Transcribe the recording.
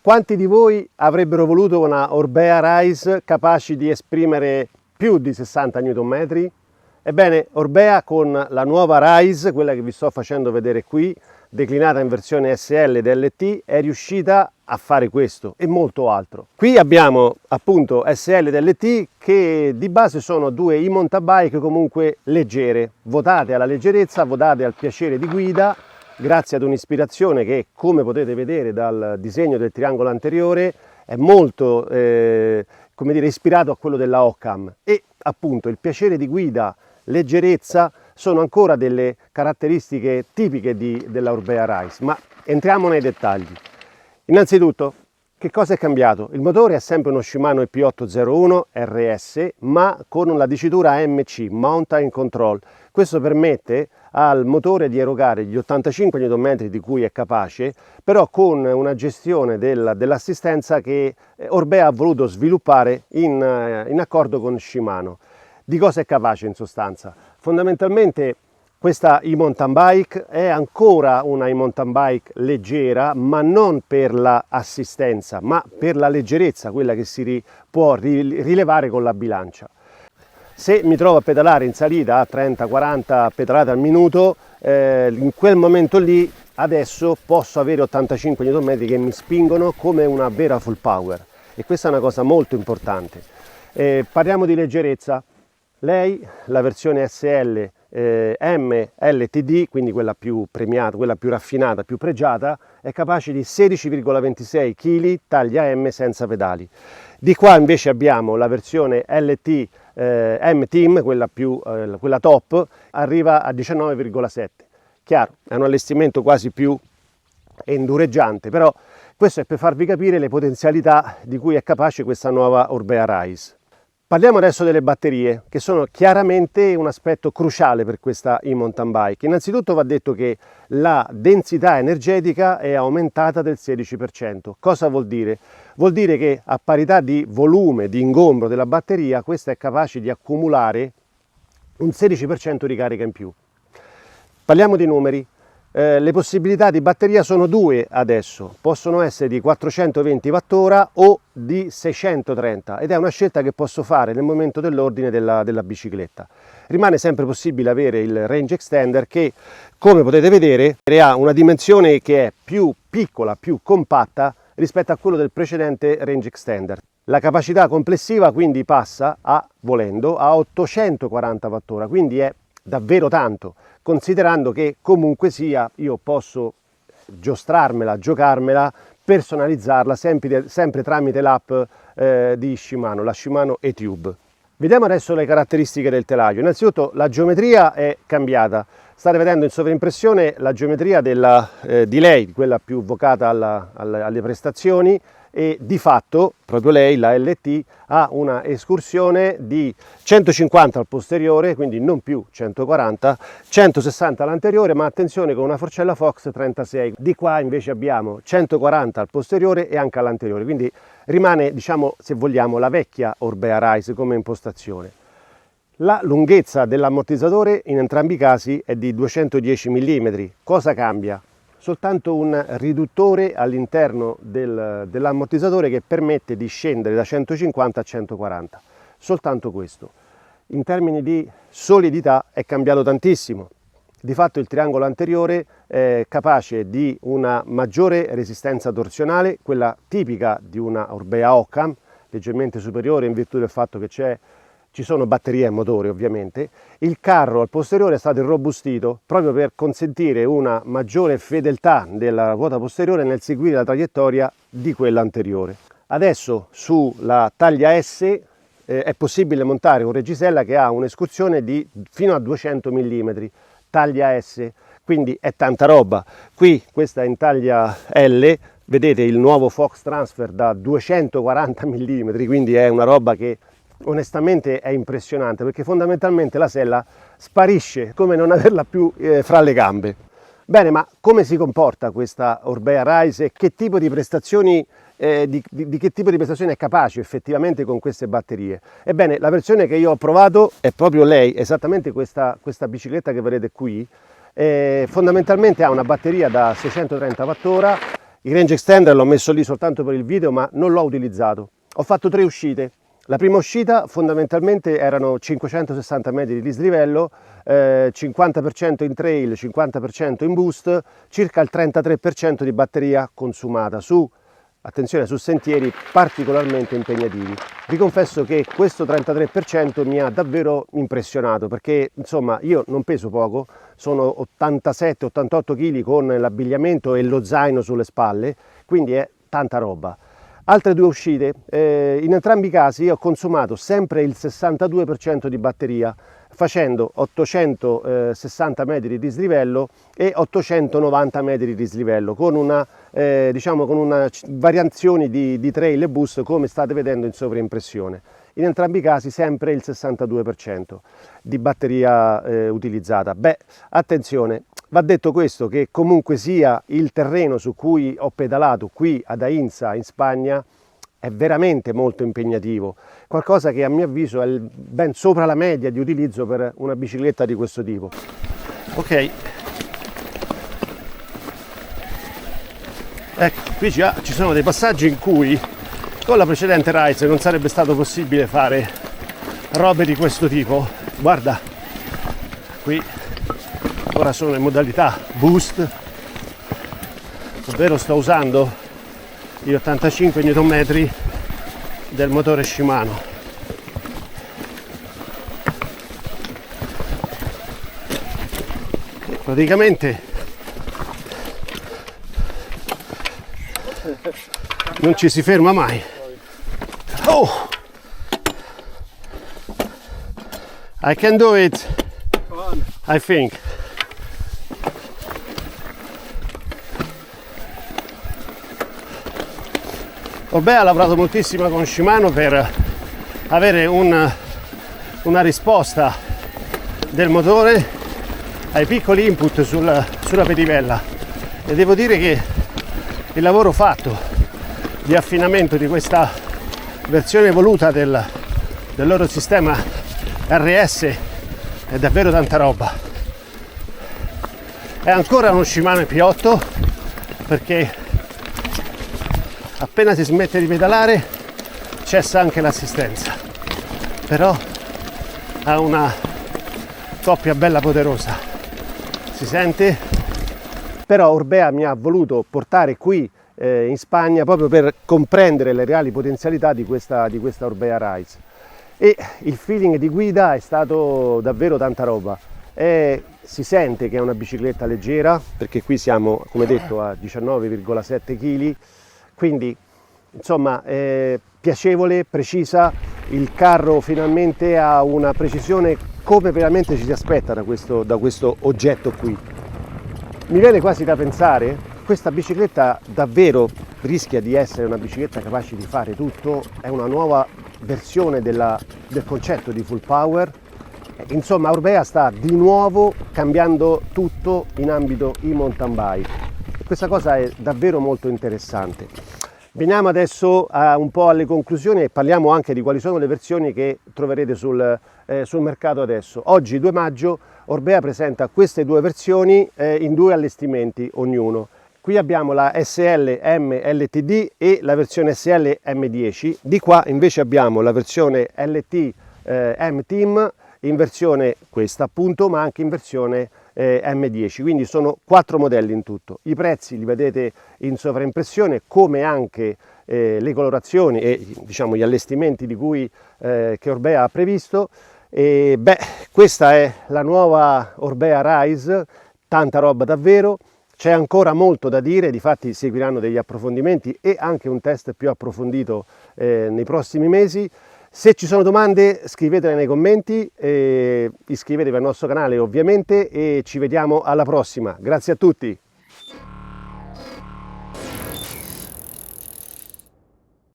Quanti di voi avrebbero voluto una Orbea Rise capace di esprimere più di 60 Nm? Ebbene, Orbea con la nuova Rise, quella che vi sto facendo vedere qui, declinata in versione SL ed LT, è riuscita a fare questo e molto altro. Qui abbiamo appunto SL ed LT che di base sono due e-mountain bike comunque leggere, votate alla leggerezza, votate al piacere di guida, grazie ad un'ispirazione che, come potete vedere dal disegno del triangolo anteriore, è molto come dire, ispirato a quello della Occam, e appunto il piacere di guida, leggerezza sono ancora delle caratteristiche tipiche della Orbea Rise. Ma entriamo nei dettagli. Innanzitutto, che cosa è cambiato? Il motore è sempre uno Shimano EP801 RS, ma con la dicitura MC, Mountain Control. Questo permette al motore di erogare gli 85 Nm di cui è capace, però con una gestione dell'assistenza che Orbea ha voluto sviluppare in accordo con Shimano. Di cosa è capace in sostanza? Fondamentalmente questa e-mountain bike è ancora una e-mountain bike leggera, ma non per l'assistenza, ma per la leggerezza, quella che si può rilevare con la bilancia. Se mi trovo a pedalare in salita a 30-40 pedalate al minuto, in quel momento lì adesso posso avere 85 Nm che mi spingono come una vera full power, e questa è una cosa molto importante. Parliamo di leggerezza. Lei, la versione SL M LTD, quindi quella più premiata, quella più raffinata, più pregiata, è capace di 16,26 kg taglia M senza pedali. Di qua invece abbiamo la versione LT M Team, quella top, arriva a 19,7. Chiaro, è un allestimento quasi più endureggiante, però questo è per farvi capire le potenzialità di cui è capace questa nuova Orbea Rise. Parliamo adesso delle batterie, che sono chiaramente un aspetto cruciale per questa e-mountain bike. Innanzitutto va detto che la densità energetica è aumentata del 16%. Cosa vuol dire? Vuol dire che a parità di volume, di ingombro della batteria, questa è capace di accumulare un 16% di carica in più. Parliamo di numeri. Le possibilità di batteria sono due adesso, possono essere di 420 Wh o di 630, ed è una scelta che posso fare nel momento dell'ordine della bicicletta. Rimane sempre possibile avere il range extender che, come potete vedere, ha una dimensione che è più piccola, più compatta rispetto a quello del precedente range extender. La capacità complessiva quindi passa volendo a 840 Wh, quindi è davvero tanto, considerando che comunque sia io posso giostrarmela, giocarmela, personalizzarla sempre tramite l'app di Shimano, la Shimano eTube. Vediamo adesso le caratteristiche del telaio. Innanzitutto la geometria è cambiata. State vedendo in sovraimpressione la geometria di lei, quella più vocata alle prestazioni, e di fatto proprio lei, la LT, ha una escursione di 150 al posteriore, quindi non più 140, 160 all'anteriore, ma attenzione, con una forcella Fox 36. Di qua invece abbiamo 140 al posteriore e anche all'anteriore, quindi rimane, diciamo, se vogliamo, la vecchia Orbea Rise come impostazione. La lunghezza dell'ammortizzatore in entrambi i casi è di 210 mm. Cosa cambia? Soltanto un riduttore all'interno dell'ammortizzatore che permette di scendere da 150 a 140. Soltanto questo. In termini di solidità è cambiato tantissimo. Di fatto il triangolo anteriore è capace di una maggiore resistenza torsionale, quella tipica di una Orbea Occam, leggermente superiore in virtù del fatto che ci sono batterie e motore ovviamente. Il carro al posteriore è stato irrobustito proprio per consentire una maggiore fedeltà della ruota posteriore nel seguire la traiettoria di quella anteriore. Adesso sulla taglia S è possibile montare un reggisella che ha un'escursione di fino a 200 mm, taglia S, quindi è tanta roba. Qui questa è in taglia L, vedete il nuovo Fox Transfer da 240 mm, quindi è una roba che onestamente è impressionante, perché fondamentalmente la sella sparisce come non averla più fra le gambe. Bene, ma come si comporta questa Orbea Rise e che tipo di prestazioni di che tipo di prestazione è capace effettivamente con queste batterie? Ebbene, la versione che io ho provato è proprio lei, esattamente questa bicicletta che vedete qui. Fondamentalmente ha una batteria da 630 Wh Il range extender l'ho messo lì soltanto per il video, ma non l'ho utilizzato. Ho fatto 3 uscite. La prima uscita fondamentalmente erano 560 metri di dislivello, 50% in trail, 50% in boost, circa il 33% di batteria consumata su, attenzione, su sentieri particolarmente impegnativi. Vi confesso che questo 33% mi ha davvero impressionato, perché insomma io non peso poco, sono 87-88 kg con l'abbigliamento e lo zaino sulle spalle, quindi è tanta roba. Altre 2 uscite, in entrambi i casi ho consumato sempre il 62% di batteria, facendo 860 metri di dislivello e 890 metri di dislivello, con una, diciamo, con una variazione di trail e boost, come state vedendo in sovraimpressione. In entrambi i casi sempre il 62% di batteria utilizzata. Beh, attenzione, va detto questo, che comunque sia il terreno su cui ho pedalato qui ad Aínsa in Spagna è veramente molto impegnativo, qualcosa che a mio avviso è ben sopra la media di utilizzo per una bicicletta di questo tipo. Ok, ecco, qui già ci sono dei passaggi in cui con la precedente Rise non sarebbe stato possibile fare robe di questo tipo. Guarda, qui ora sono in modalità boost, ovvero sto usando gli 85 Nm del motore Shimano. Praticamente non ci si ferma mai. Oh, I can do it, I think. Orbea ha lavorato moltissimo con Shimano per avere una risposta del motore ai piccoli input sulla pedivella, e devo dire che il lavoro fatto di affinamento di questa versione evoluta del loro sistema RS è davvero tanta roba. È ancora uno Shimano P8, perché appena si smette di pedalare cessa anche l'assistenza, però ha una coppia bella poderosa, si sente. Però Orbea mi ha voluto portare qui in Spagna proprio per comprendere le reali potenzialità di questa Orbea Rise, e il feeling di guida è stato davvero tanta roba. Si sente che è una bicicletta leggera, perché qui siamo, come detto, a 19,7 kg, quindi insomma piacevole, precisa. Il carro finalmente ha una precisione come veramente ci si aspetta da questo oggetto qui. Mi viene quasi da pensare, questa bicicletta davvero rischia di essere una bicicletta capace di fare tutto, è una nuova versione del concetto di full power. Insomma, Orbea sta di nuovo cambiando tutto in ambito e-mountain bike, e questa cosa è davvero molto interessante. Veniamo adesso un po' alle conclusioni e parliamo anche di quali sono le versioni che troverete sul mercato adesso. Oggi, 2 maggio, Orbea presenta queste 2 versioni in 2 allestimenti ognuno. Qui abbiamo la SL M LTD e la versione SL M10. Di qua invece abbiamo la versione LT M Team, in versione questa appunto, ma anche in versione M10, quindi sono 4 modelli in tutto. I prezzi li vedete in sovraimpressione, come anche le colorazioni e diciamo gli allestimenti di cui che Orbea ha previsto. E beh, questa è la nuova Orbea Rise, tanta roba davvero. C'è ancora molto da dire, difatti seguiranno degli approfondimenti e anche un test più approfondito nei prossimi mesi. Se ci sono domande scrivetele nei commenti, iscrivetevi al nostro canale ovviamente, e ci vediamo alla prossima. Grazie a tutti!